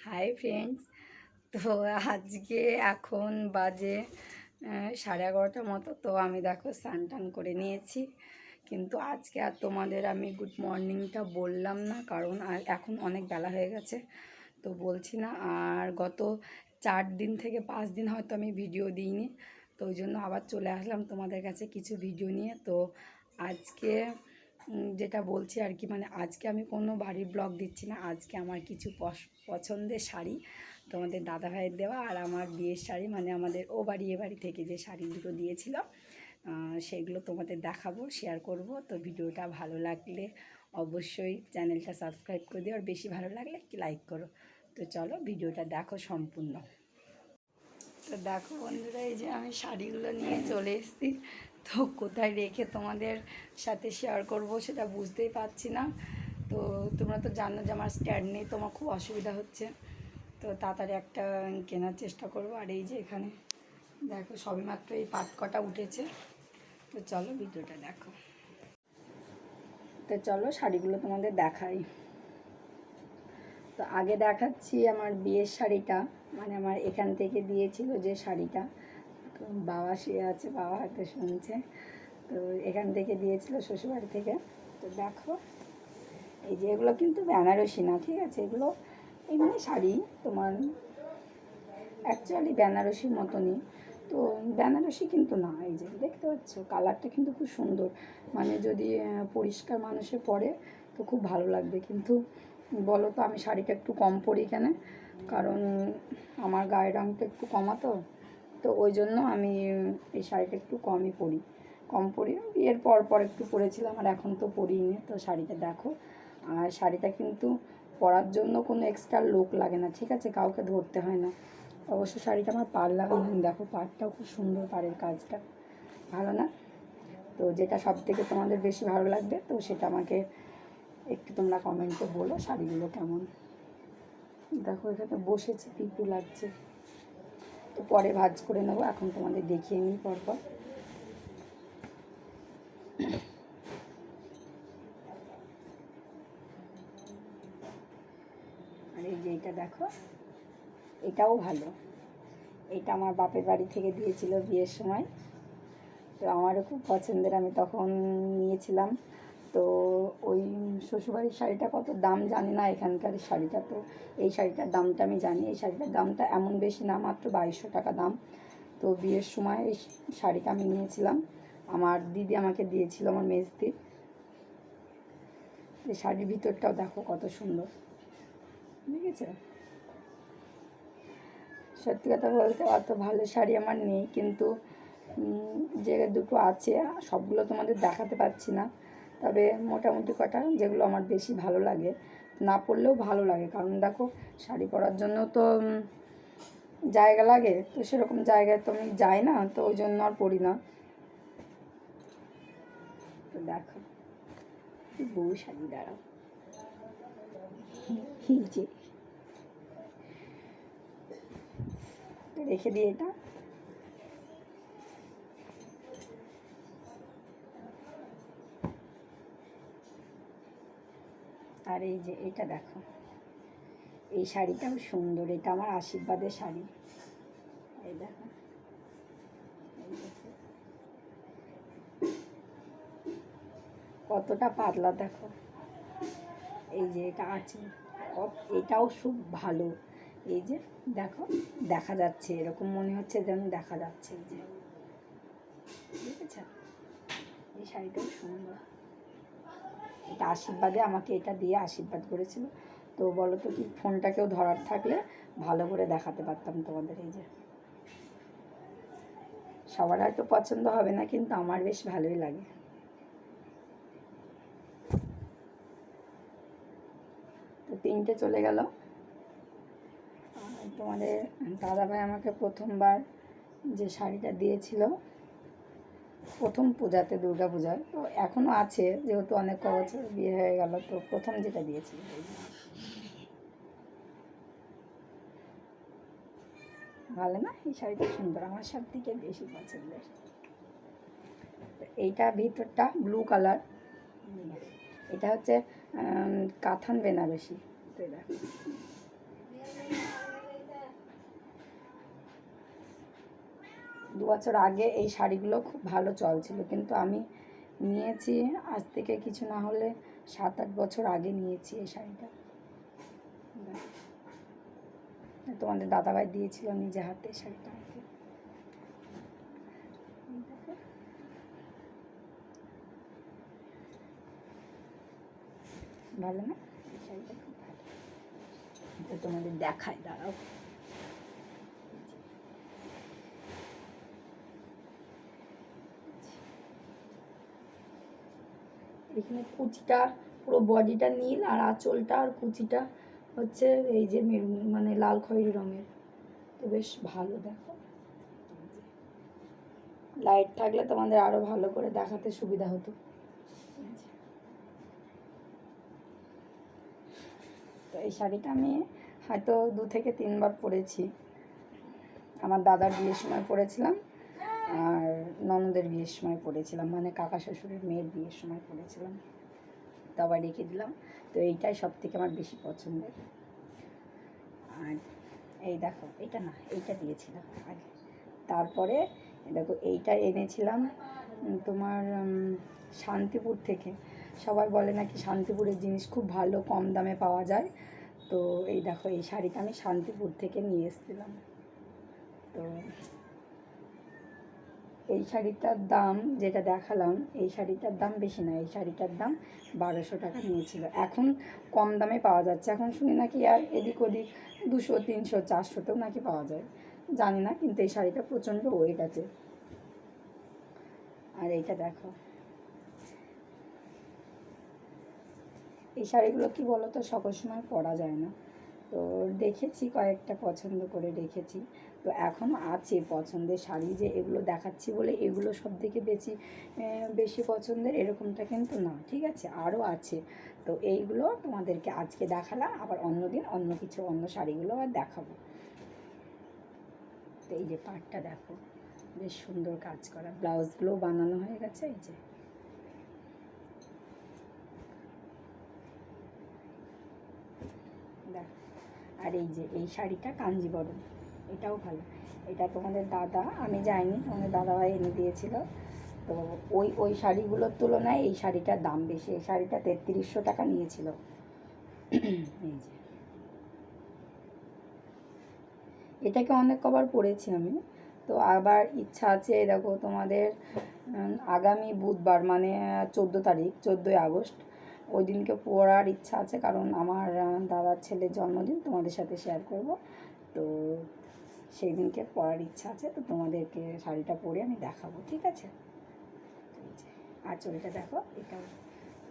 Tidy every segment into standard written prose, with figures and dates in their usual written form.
Hi friends. তো আজকে এখন বাজে 11:30 মতো। তো আমি দেখো স্নান টান করে নিয়েছি, কিন্তু আজকে আর তোমাদের আমি গুড মর্নিংটা বললাম না, কারণ এখন অনেক বেলা হয়ে গেছে, তো বলছি না। আর গত 4 দিন থেকে 5 দিন হয়তো আমি ভিডিও দিইনি, তো ওই জন্য আবার চলে আসলাম তোমাদের কাছে কিছু ভিডিও নিয়ে। তো আজকে যেটা বলছি আর কি, মানে আজকে আমি কোনো বাড়ির ব্লগ দিচ্ছি না। আজকে আমার কিছু পছন্দের শাড়ি তোমাদের দাদা ভাইয়ের দেওয়া, আর আমার বিয়ের শাড়ি, মানে আমাদের ও বাড়ি এ বাড়ি থেকে যে শাড়ি দুটো দিয়েছিল, সেগুলো তোমাদের দেখাবো, শেয়ার করব। তো ভিডিওটা ভালো লাগলে অবশ্যই চ্যানেলটা সাবস্ক্রাইব করে দিও, আর বেশি ভালো লাগলে একটু লাইক করো। তো চলো ভিডিওটা দেখো সম্পূর্ণ। তো দেখো বন্ধুরা, এই যে আমি শাড়িগুলো নিয়ে চলে এসেছি। তো কোথায় রেখে তোমাদের সাথে শেয়ার করব সেটা বুঝতেই পারছি না। তো তোমরা তো জানো যে আমার স্ট্যান্ড নেই, তোমার খুব অসুবিধা হচ্ছে। তো তাড়াতাড়ি একটা কেনার চেষ্টা করব। আর এই যে এখানে দেখো সবেমাত্র এই পাট কটা উঠেছে। তো চলো ভিডিওটা দেখো। তো চলো শাড়িগুলো তোমাদের দেখাই। তো আগে দেখাচ্ছি আমার বিয়ের শাড়িটা, মানে আমার এখান থেকে দিয়েছিল যে শাড়িটা। বাবা শুয়ে আছে, বাবা হয়তো শুনছে। তো এখান থেকে দিয়েছিল শ্বশুরবাড়ি থেকে। তো দেখো এই যে এগুলো কিন্তু বেনারসি না, ঠিক আছে, এগুলো এমনি শাড়ি তোমার, অ্যাকচুয়ালি বেনারসির মতনই। তো বেনারসি কিন্তু না, এই যে দেখতে পাচ্ছ কালারটা কিন্তু খুব সুন্দর, মানে যদি পরিষ্কার মানুষে পরে তো খুব ভালো লাগবে। কিন্তু বলো তো আমি শাড়িটা একটু কম পরি কেন, কারণ আমার গায়ের রঙটা একটু কমাতো, তো ওই জন্য আমি এই শাড়িটা একটু কমই পরি, কম পরি। বিয়ের পর পর একটু পরেছিলাম, আর এখন তো পরিনি। তো শাড়িটা দেখো, আর শাড়িটা কিন্তু পরার জন্য কোনো এক্সট্রা লোক লাগে না, ঠিক আছে, কাউকে ধরতে হয় না। অবশ্য শাড়িটা আমার পাড় লাগানো, দেখো পাড়টাও খুব সুন্দর, পাড়ের কাজটা ভালো না? তো যেটা সব থেকে তোমাদের বেশি ভালো লাগবে তো সেটা আমাকে একটু তোমরা কমেন্টে বলো, শাড়িগুলো কেমন। দেখো এখানে বসেছে, পিকু লাগছে। তো পরে ভাঁজ করে নেবো, এখন তোমাদের দেখিয়ে নিই পরপর। আর এই যে এটা দেখো, এটাও ভালো। এটা আমার বাপের বাড়ি থেকে দিয়েছিল বিয়ের সময়, তো আমারও খুব পছন্দের, আমি তখন নিয়েছিলাম। তো ওই শ্বশুরবাড়ির শাড়িটা কত দাম জানি না, এখানকার শাড়িটা তো, এই শাড়িটার দামটা আমি জানি। এই শাড়িটার দামটা এমন বেশি না, মাত্র 2200 টাকা দাম। তো বিয়ের সময় এই শাড়িটা আমি নিয়েছিলাম, আমার দিদি আমাকে দিয়েছিল, আমার মেজদি। এই শাড়ির ভিতরটাও দেখো কত সুন্দর, ঠিক আছে। সত্যি কথা বলতে অত ভালো শাড়ি আমার নেই, কিন্তু যে দুটো আছে সবগুলো তোমাদের দেখাতে পারছি না, তবে মোটামুটি কটা যেগুলো আমার বেশি ভালো লাগে, না পরলেও ভালো লাগে। কারণ দেখো শাড়ি পরার জন্য তো জায়গা লাগে, তো সেরকম জায়গায় তো আমি যাই না, তো ওই জন্য আর পরি না। তো দেখো বউ শাড়ি, দাঁড়াও, যে রেখে দিয়ে এটা। আর এই যে এটা দেখো, এই শাড়িটাও সুন্দর, এটা আমার আশীর্বাদের শাড়ি। এই দেখো, কতটা পাতলা দেখো। এই যে এটা আছে, এটাও খুব ভালো। এই যে দেখো, দেখা যাচ্ছে, এরকম মনে হচ্ছে যেন দেখা যাচ্ছে। এই যে দেখেছ, এই শাড়িটাও সুন্দর। এটা আশীর্বাদে আমাকে এটা দিয়ে আশীর্বাদ করেছিল। তো বলো তো কি, ফোনটাকেও ধরার থাকলে ভালো করে দেখাতে পারতাম তোমাদের। এই যে সবার হয়তো পছন্দ হবে না, কিন্তু আমার বেশ ভালোই লাগে। তো 3টে চলে গেল। তোমাদের দাদাভাই আমাকে প্রথমবার যে শাড়িটা দিয়েছিল, প্রথম পূজাতে, দুর্গা পূজায়, তো এখনও আছে, যেহেতু অনেক বছর বিয়ে হয়ে গেল, তো প্রথম যেটা দিয়েছিল ভালো না? এই শাড়িটা সুন্দর, আমার সব থেকে বেশি পছন্দের। এইটা ভিতরটা ব্লু কালার, এটা হচ্ছে কাতান বেনারসি। তো দেখো 2 বছর আগে এই শাড়িগুলো খুব ভালো চলছিল, কিন্তু আমি নিয়েছি আজ থেকে কিছু না হলে 7-8 বছর আগে নিয়েছি এই শাড়িটা। তোমাদের দাদাভাই দিয়েছিল নিজে হাতে শাড়িটা আমাকে। ভালো না? এই শাড়িটা খুব ভালো। এটা তোমাদের দেখায়, দাঁড়াও। এখানে কুচিটা পুরো বডিটা নীল, আর আঁচলটা আর কুচিটা হচ্ছে এই যে মেরুন মানে লাল খয়েরি রঙের। তো বেশ ভালো, দেখো লাইট থাকলে তোমাদের আরো ভালো করে দেখাতে সুবিধা হতো। তো এই শাড়িটা আমি হয়তো 2 থেকে 3 বার পরেছি। আমার দাদার বিয়ের সময় পরেছিলাম, আর ননদের বিয়ের সময় পরেছিলাম, মানে কাকা শ্বশুরের মেয়ের বিয়ের সময় পরেছিলাম। তো আবার রেখে দিলাম। তো এইটাই সব থেকে আমার বেশি পছন্দের। আর এই দেখো, এটা না, এইটা দিয়েছিলাম আগে। তারপরে দেখো এইটা এনেছিলাম তোমার শান্তিপুর থেকে। সবাই বলে নাকি শান্তিপুরের জিনিস খুব ভালো, কম দামে পাওয়া যায়। তো এই দেখো, এই শাড়িটা আমি শান্তিপুর থেকে নিয়ে এসেছিলাম। তো এই শাড়িটার দাম যেটা দেখালাম, এই শাড়িটার দাম বেশি না, এই শাড়িটার দাম 1200 টাকা নিয়েছিল। এখন কম দামে পাওয়া যাচ্ছে, এখন শুনি নাকি আর এদিক ওদিক 200, 300, 400তেও নাকি পাওয়া যায়, জানি না। কিন্তু এই শাড়িটা প্রচণ্ড ওয়েট আছে। আর এইটা দেখো, এই শাড়িগুলো কি বলো তো, সকল সময় পরা যায় না। তো দেখেছি, কয়েকটা পছন্দ করে রেখেছি। তো এখনও আছে পছন্দের শাড়ি, যে এগুলো দেখাচ্ছি বলে এগুলো সব থেকে বেশি বেশি পছন্দের এরকমটা কিন্তু না, ঠিক আছে, আরও আছে। তো এইগুলো তোমাদেরকে আজকে দেখালাম, আবার অন্যদিন অন্য কিছু অন্য শাড়িগুলো আর দেখাবো। তো এই যে পাড়টা দেখো, বেশ সুন্দর কাজ করা, ব্লাউজগুলোও বানানো হয়ে গেছে। এই যে দেখ, আর এই যে এই শাড়িটা কাঞ্জিবরম, এটাও ভালো। এটা তোমাদের দাদা, আমি যাইনি, তোমাদের দাদাভাই এনে দিয়েছিল। তো ওই শাড়িগুলোর তুলনায় এই শাড়িটার দাম বেশি। এই শাড়িটা 3300 টাকা নিয়েছিল। এই যে এটাকে অনেক কবার পরেছি আমি। তো আবার ইচ্ছা আছে, দেখো তোমাদের আগামী বুধবার মানে 14 তারিখ, 14ই আগস্ট, ওই দিনকে পরার ইচ্ছা আছে, কারণ আমার দাদার ছেলের জন্মদিন তোমাদের সাথে শেয়ার করব। তো সেই দিনকে পরার ইচ্ছা আছে, তো তোমাদেরকে শাড়িটা পরে আমি দেখাবো, ঠিক আছে। আঁচলটা দেখো, এটা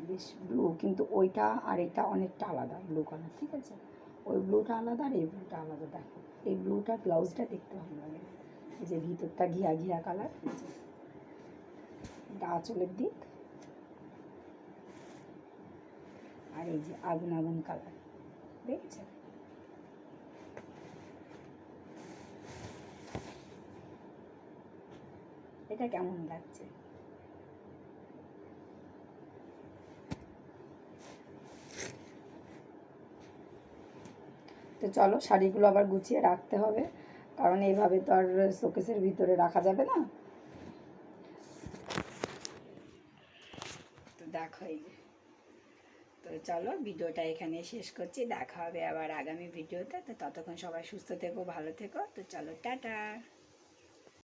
বেশ ব্লু, কিন্তু ওইটা আর এটা অনেকটা আলাদা ব্লু কালার, ঠিক আছে। ওই ব্লুটা আলাদা আর এই ব্লুটা আলাদা। দেখো এই ব্লুটার ব্লাউজটা দেখতে ভালো লাগে, এই যে ভিতরটা ঘিয়া ঘিয়া কালার, এটা আঁচলের দিক, আর এই যে আগুন আগুন কালার, দেখছে। এটা কেমন লাগছে? তো চলো, শাড়িগুলো আবার গুছিয়ে রাখতে হবে, কারণ এইভাবে তো আর শোকেসের ভিতরে রাখা যাবে না। তো দেখো এই যে, তো চলো ভিডিওটা এখানে শেষ করছি, দেখা হবে আবার আগামী ভিডিওতে। তো ততক্ষণ সবাই সুস্থ থেকো, ভালো থেকো। তো চলো, টাটা।